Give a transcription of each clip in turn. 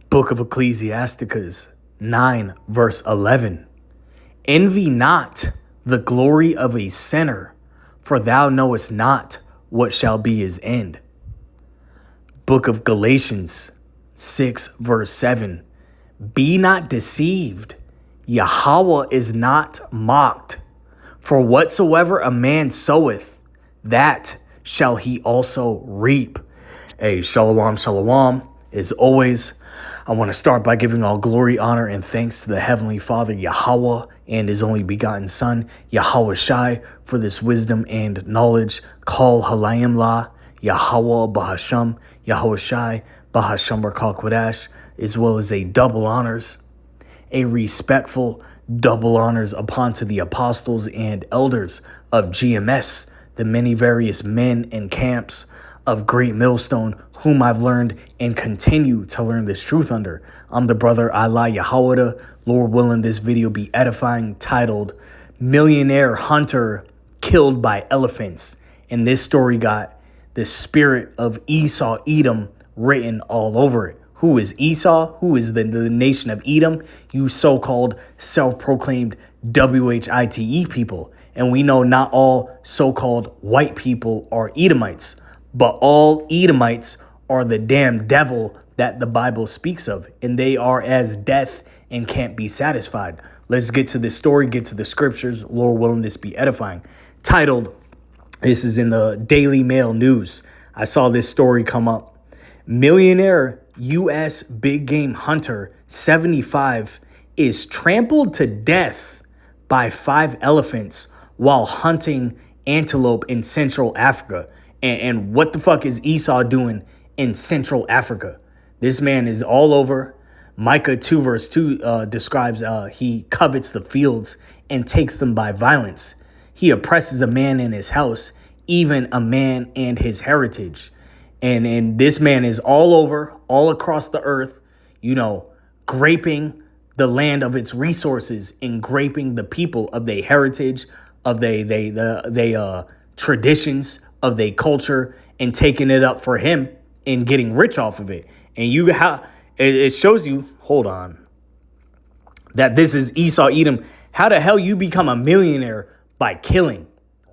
Book of Ecclesiasticus 9 verse 11. Envy not the glory of a sinner, for thou knowest not what shall be his end. Book of Galatians 6 verse 7. Be not deceived, Yahweh is not mocked. For whatsoever a man soweth, that shall he also reap. Hey, shalom, shalom. As always, I want to start by giving all glory, honor, and thanks to the Heavenly Father, Yahweh, and His only begotten Son, Yahweh Shai, for this wisdom and knowledge. Kol halayim la, Yahweh Bahasham, Yahweh Shai, Bahasham Barkal Kodash, as well as a double honors, a respectful double honors upon to the apostles and elders of GMS, the many various men and camps of Great Millstone, whom I've learned and continue to learn this truth under. I'm the brother Allah Yahweh. Lord willing, this video be edifying, titled Millionaire Hunter Killed by Elephants. And this story got the spirit of Esau, Edom, written all over it. Who is Esau? Who is the nation of Edom? You so-called self-proclaimed WHITE people. And we know not all so-called white people are Edomites, but all Edomites are the damn devil that the Bible speaks of. And they are as death and can't be satisfied. Let's get to this story, get to the scriptures. Lord willing, this be edifying. Titled, this is in the Daily Mail News. I saw this story come up. Millionaire U.S. big game hunter 75 is trampled to death by 5 elephants while hunting antelope in Central Africa. And what the fuck is Esau doing in Central Africa? This man is all over. Micah 2 verse 2 describes he covets the fields and takes them by violence. He oppresses a man in his house, even a man and his heritage. And this man is all over, all across the earth, graping the land of its resources and graping the people of their heritage, of their traditions, of their culture, and taking it up for him and getting rich off of it. And it shows you, hold on, that this is Esau, Edom. How the hell you become a millionaire by killing?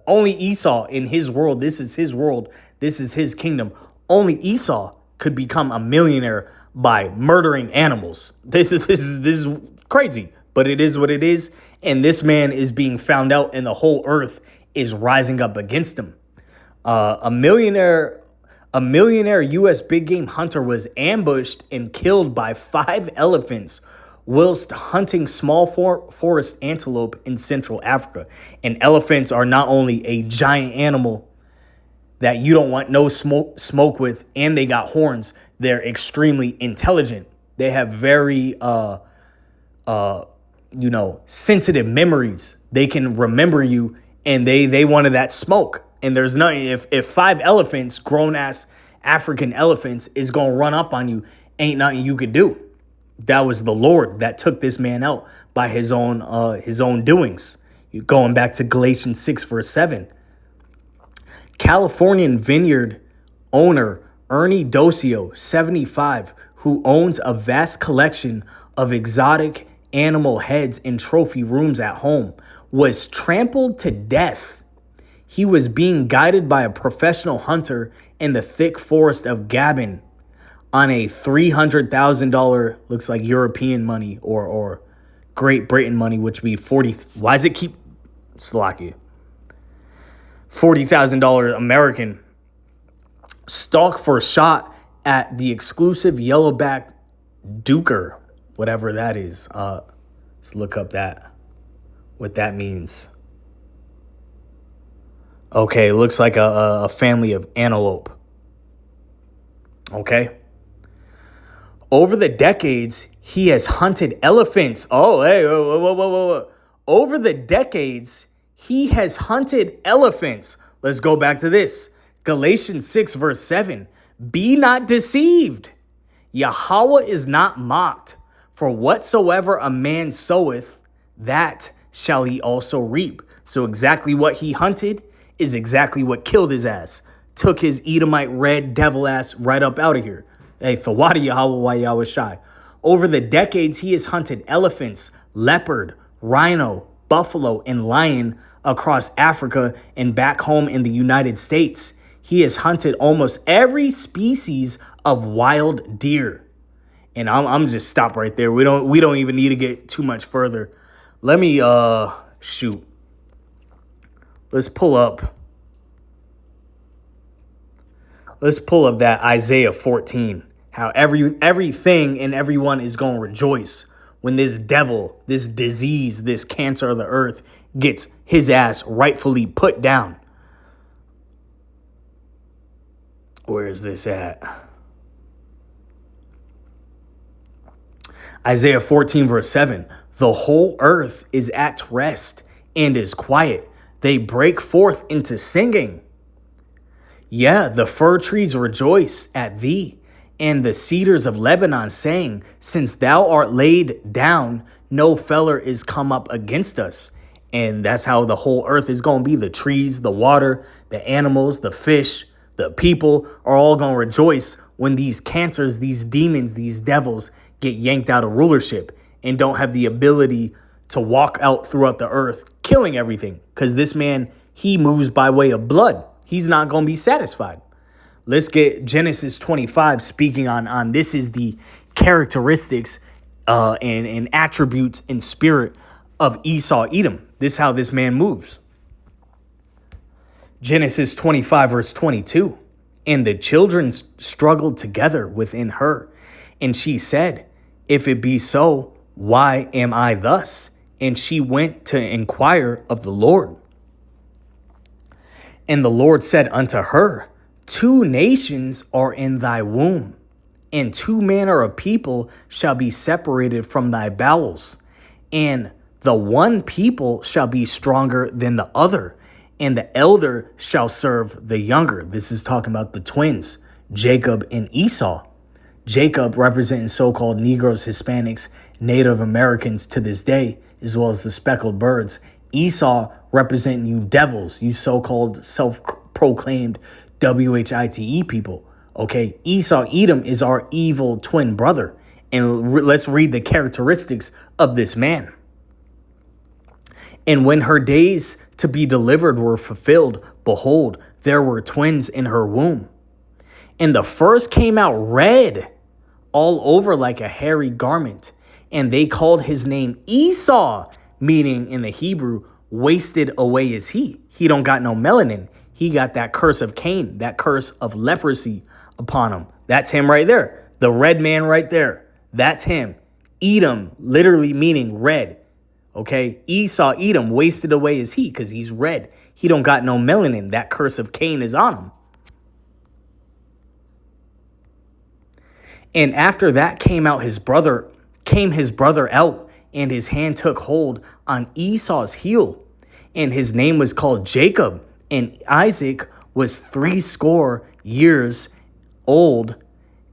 Only Esau in his world, this is his world, this is his kingdom. Only Esau could become a millionaire by murdering animals. This is crazy, but it is what it is. And this man is being found out, and the whole earth is rising up against him. A millionaire U.S. big game hunter was ambushed and killed by 5 elephants whilst hunting small forest antelope in Central Africa. And elephants are not only a giant animal that you don't want no smoke with, and they got horns. They're extremely intelligent. They have very sensitive memories. They can remember you, and they wanted that smoke. And there's nothing, if 5 elephants, grown ass African elephants, is gonna run up on you, ain't nothing you could do. That was the Lord that took this man out by his own doings. Going back to Galatians 6 verse 7. Californian vineyard owner Ernie Docio, 75, who owns a vast collection of exotic animal heads in trophy rooms at home, was trampled to death. He was being guided by a professional hunter in the thick forest of Gabon on a $300,000, looks like European money or Great Britain money, which would be 40. Why does it keep Slovakia? $40,000 American, stalk for a shot at the exclusive yellowback duker, whatever that is. Let's look up what that means. Okay, it looks like a family of antelope. Okay. Over the decades, he has hunted elephants. Oh, hey, whoa. Over the decades, he has hunted elephants. Let's go back to this. Galatians 6 verse 7. Be not deceived. Yahweh is not mocked. For whatsoever a man soweth, that shall he also reap. So exactly what he hunted is exactly what killed his ass. Took his Edomite red devil ass right up out of here. Hey, Thawada Yahweh Yahweh Shai. Over the decades, he has hunted elephants, leopard, rhino, buffalo, and lion across Africa and back home in the United States. He has hunted almost every species of wild deer. And I'm just stop right there. We don't even need to get too much further. Let me shoot. Let's pull up that Isaiah 14. How everything and everyone is going to rejoice when this devil, this disease, this cancer of the earth gets his ass rightfully put down. Where is this at? Isaiah 14 verse 7. The whole earth is at rest and is quiet. They break forth into singing. Yeah, the fir trees rejoice at thee, and the cedars of Lebanon, saying, since thou art laid down, no feller is come up against us. And that's how the whole earth is going to be. The trees, the water, the animals, the fish, the people are all going to rejoice when these cancers, these demons, these devils get yanked out of rulership and don't have the ability to walk out throughout the earth, killing everything. Because this man, he moves by way of blood. He's not going to be satisfied. Let's get Genesis 25 speaking on this is the characteristics and attributes and spirit of Esau Edom. This is how this man moves. Genesis 25 verse 22. And the children struggled together within her. And she said, if it be so, why am I thus? And she went to inquire of the Lord. And the Lord said unto her, 2 nations are in thy womb, and 2 manner of people shall be separated from thy bowels. And the one people shall be stronger than the other, and the elder shall serve the younger. This is talking about the twins, Jacob and Esau. Jacob representing so-called Negroes, Hispanics, Native Americans to this day, as well as the speckled birds. Esau representing you devils, you so-called self-proclaimed WHITE people. Okay, Esau Edom is our evil twin brother. And let's read the characteristics of this man. And when her days to be delivered were fulfilled, behold, there were twins in her womb. And the first came out red, all over like a hairy garment. And they called his name Esau, meaning in the Hebrew, wasted away is he. He don't got no melanin. He got that curse of Cain, that curse of leprosy upon him. That's him right there. The red man right there. That's him. Edom, literally meaning red. Okay, Esau, Edom, wasted away is he because he's red. He don't got no melanin. That curse of Cain is on him. And after that came his brother out, and his hand took hold on Esau's heel, and his name was called Jacob. And Isaac was 80 years old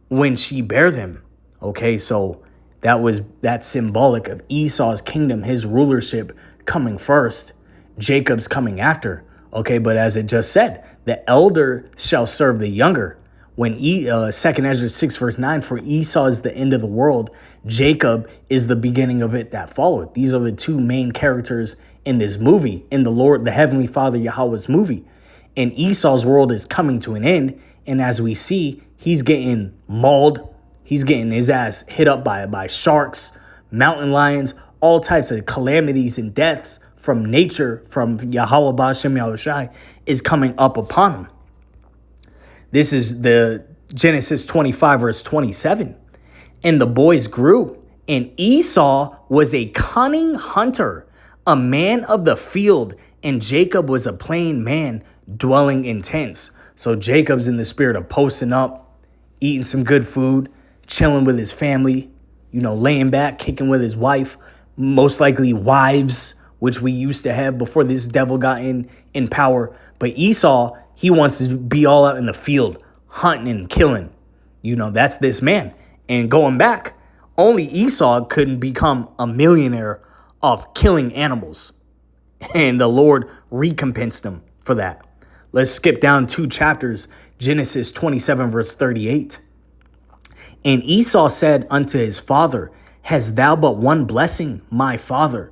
when she bare them. Okay, so that's symbolic of Esau's kingdom, his rulership coming first, Jacob's coming after. Okay, but as it just said, the elder shall serve the younger. When 2 Ezra 6 verse 9, for Esau is the end of the world, Jacob is the beginning of it that followeth. These are the 2 main characters in this movie, in the Lord, the Heavenly Father Yahweh's movie. And Esau's world is coming to an end. And as we see, he's getting mauled. He's getting his ass hit up by sharks, mountain lions, all types of calamities and deaths from nature, from Yahweh Ba'ashem Yahushai, is coming up upon him. This is the Genesis 25 verse 27. And the boys grew, and Esau was a cunning hunter, a man of the field, and Jacob was a plain man dwelling in tents. So Jacob's in the spirit of posting up, eating some good food, chilling with his family, laying back, kicking with his wife, most likely wives, which we used to have before this devil got in power. But Esau, he wants to be all out in the field, hunting and killing. That's this man. And going back, only Esau couldn't become a millionaire of killing animals. And the Lord recompensed him for that. Let's skip down 2 chapters, Genesis 27 verse 38. And Esau said unto his father, Hast thou but one blessing, my father?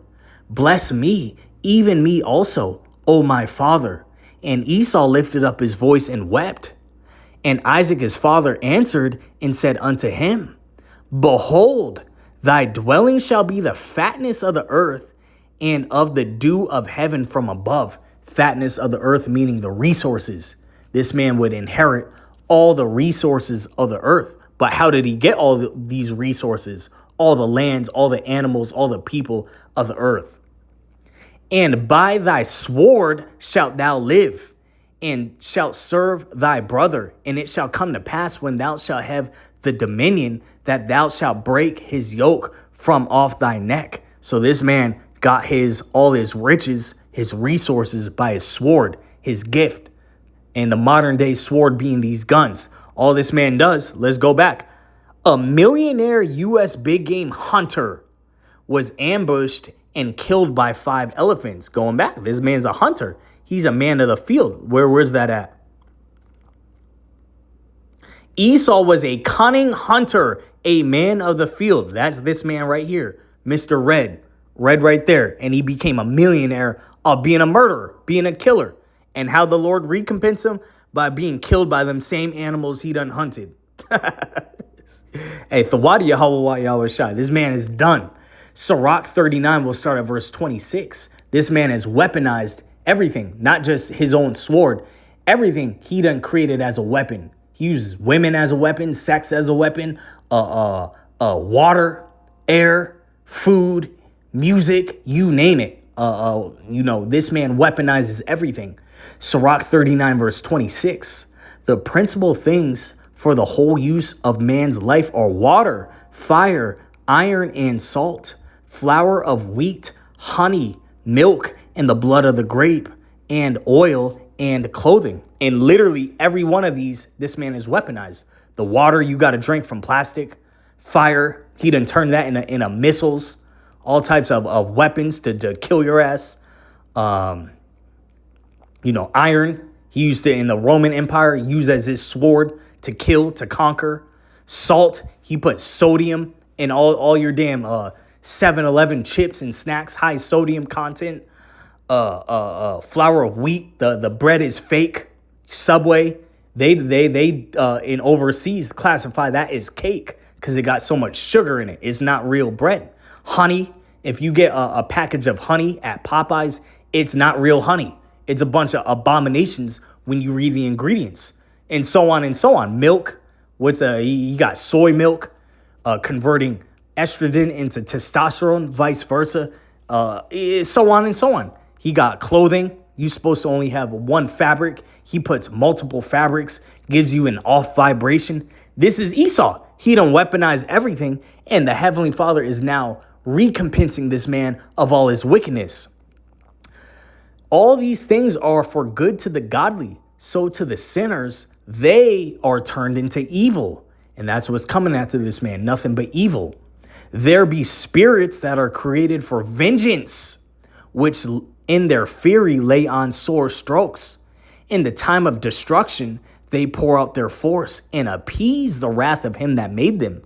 Bless me, even me also, O my father. And Esau lifted up his voice and wept. And Isaac his father answered and said unto him, Behold, thy dwelling shall be the fatness of the earth and of the dew of heaven from above. Fatness of the earth meaning the resources. This man would inherit all the resources of the earth. But how did he get all these resources? All the lands, all the animals, all the people of the earth. And by thy sword shalt thou live, and shalt serve thy brother. And it shall come to pass when thou shalt have the dominion, that thou shalt break his yoke from off thy neck. So this man got all his riches, his resources by his sword, his gift. And the modern day sword being these guns. All this man does, let's go back. A millionaire U.S. big game hunter was ambushed and killed by 5 elephants. Going back, this man's a hunter. He's a man of the field. Where's that at? Esau was a cunning hunter, a man of the field. That's this man right here, Mr. Red. Red right there. And he became a millionaire of being a murderer, being a killer. And how the Lord recompensed him? By being killed by them same animals he done hunted. Hey, Thawadi Yahweh Shai. This man is done. Sirach 39 will start at verse 26. This man has weaponized everything, not just his own sword. Everything he done created as a weapon. He uses women as a weapon, sex as a weapon, water, air, food, music, you name it. This man weaponizes everything. Sirach 39 verse 26. The principal things for the whole use of man's life are water, fire, iron, and salt, flour of wheat, honey, milk, and the blood of the grape, and oil, and clothing. And literally every one of these, this man is weaponized. The water you got to drink from plastic, fire, he done turned that into missiles, all types of weapons to kill your ass. Iron, he used it in the Roman Empire, used as his sword to kill, to conquer. Salt, he put sodium in all your damn 7-Eleven chips and snacks, high sodium content. Flour of wheat, the bread is fake. Subway, they in overseas classify that as cake because it got so much sugar in it. It's not real bread. Honey, if you get a package of honey at Popeyes, it's not real honey. It's a bunch of abominations when you read the ingredients, and so on and so on. Milk, you got soy milk, converting estrogen into testosterone, vice versa, so on and so on. He got clothing. You're supposed to only have one fabric. He puts multiple fabrics, gives you an off vibration. This is Esau. He done weaponize everything, and the Heavenly Father is now recompensing this man of all his wickedness. All these things are for good to the godly. So to the sinners, they are turned into evil. And that's what's coming after this man, nothing but evil. There be spirits that are created for vengeance, which in their fury lay on sore strokes. In the time of destruction, they pour out their force and appease the wrath of him that made them.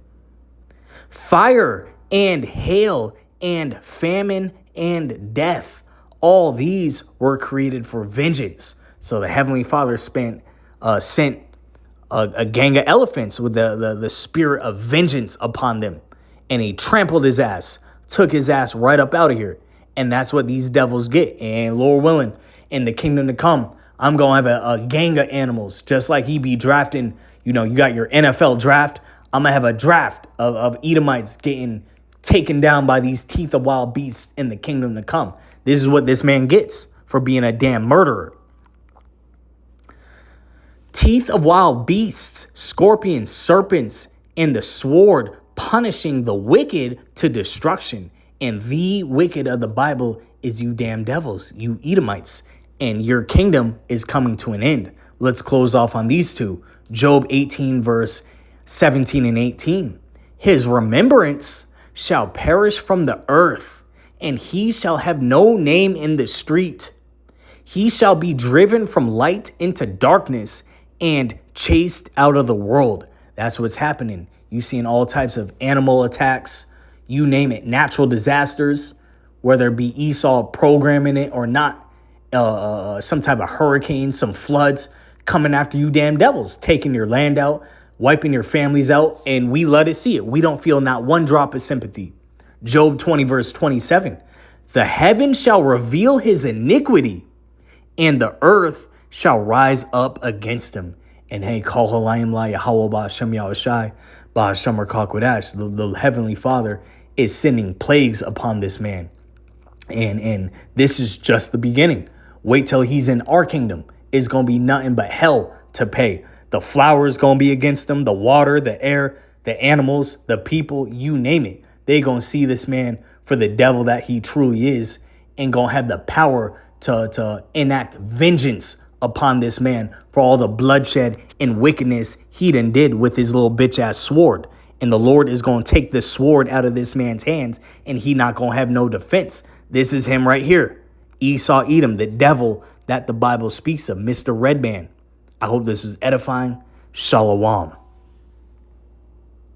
Fire and hail and famine and death, all these were created for vengeance. So the Heavenly Father sent a gang of elephants with the spirit of vengeance upon them. And he trampled his ass, took his ass right up out of here. And that's what these devils get. And Lord willing, in the kingdom to come, I'm going to have a gang of animals. Just like he be drafting, you got your NFL draft. I'm going to have a draft of Edomites getting taken down by these teeth of wild beasts in the kingdom to come. This is what this man gets for being a damn murderer. Teeth of wild beasts, scorpions, serpents, and the sword punishing the wicked to destruction. And the wicked of the Bible is you damn devils, you Edomites. And your kingdom is coming to an end. Let's close off on these two. Job 18, verse 17 and 18. His remembrance shall perish from the earth, and he shall have no name in the street. He shall be driven from light into darkness and chased out of the world. That's what's happening. You seen all types of animal attacks, you name it, natural disasters, whether it be Esau programming it or not, some type of hurricane, some floods coming after you damn devils, taking your land out, wiping your families out, and we let it see it. We don't feel not one drop of sympathy. Job 20, verse 27, the heaven shall reveal his iniquity, and the earth shall rise up against him. And hey, call halayim la Yahweh ba'ashem Yahushai ba'ashem Rakakwadash. The heavenly Father is sending plagues upon this man. And this is just the beginning. Wait till he's in our kingdom. It's going to be nothing but hell to pay. The flower is going to be against them, the water, the air, the animals, the people, you name it. They're going to see this man for the devil that he truly is and going to have the power to enact vengeance upon this man for all the bloodshed and wickedness he done did with his little bitch ass sword. And the Lord is going to take the sword out of this man's hands and he not going to have no defense. This is him right here. Esau, Edom, the devil that the Bible speaks of, Mr. Redman. I hope this was edifying. Shalom.